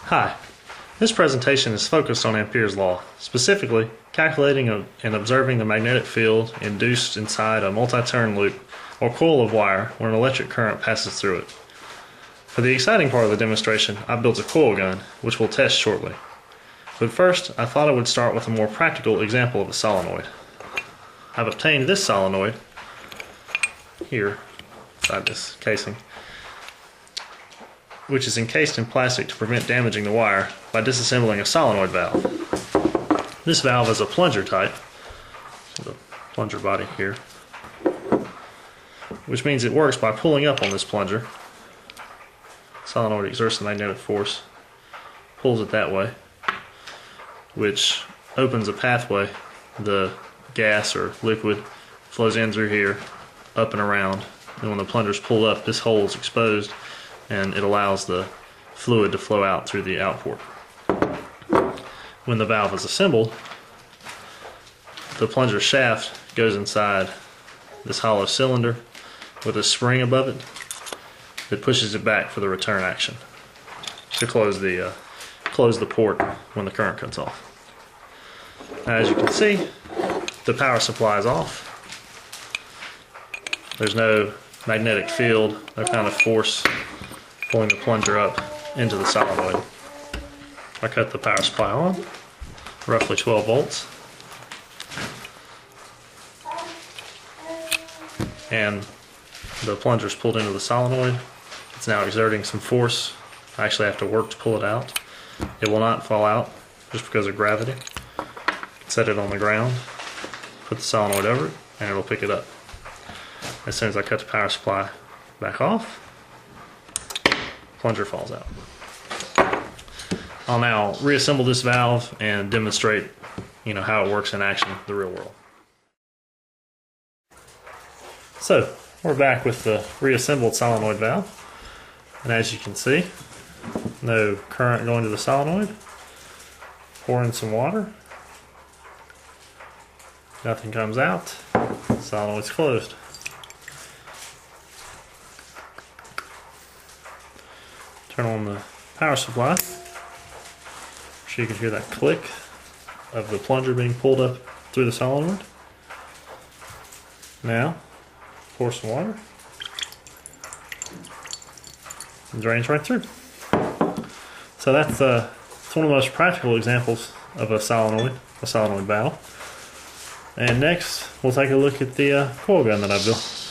Hi, this presentation is focused on Ampere's law, specifically calculating and observing the magnetic field induced inside a multi-turn loop or coil of wire when an electric current passes through it. For the exciting part of the demonstration, I built a coil gun, which we'll test shortly. But first, I thought I would start with a more practical example of a solenoid. I've obtained this solenoid here, inside this casing, which is encased in plastic to prevent damaging the wire by disassembling a solenoid valve. This valve is a plunger type, so the plunger body here, which means it works by pulling up on this plunger. Solenoid exerts the magnetic force, pulls it that way, which opens a pathway. The gas or liquid flows in through here, up and around, and when the plungers pull up, this hole is exposed and it allows the fluid to flow out through the outport. When the valve is assembled, the plunger shaft goes inside this hollow cylinder with a spring above it that pushes it back for the return action to close the port when the current cuts off. Now, as you can see, the power supply is off. There's no magnetic field, no kind of force pulling the plunger up into the solenoid. I cut the power supply on, roughly 12 volts. And the plunger is pulled into the solenoid. It's now exerting some force. I actually have to work to pull it out. It will not fall out just because of gravity. Set it on the ground, put the solenoid over it, and it'll pick it up. As soon as I cut the power supply back off, plunger falls out. I'll now reassemble this valve and demonstrate, how it works in action in the real world. So, we're back with the reassembled solenoid valve. And as you can see, no current going to the solenoid. Pour in some water. Nothing comes out. Solenoid's closed. Turn on the power supply so you can hear that click of the plunger being pulled up through the solenoid. Now, pour some water. It drains right through. So that's one of the most practical examples of a solenoid valve. And next, we'll take a look at the coil gun that I built.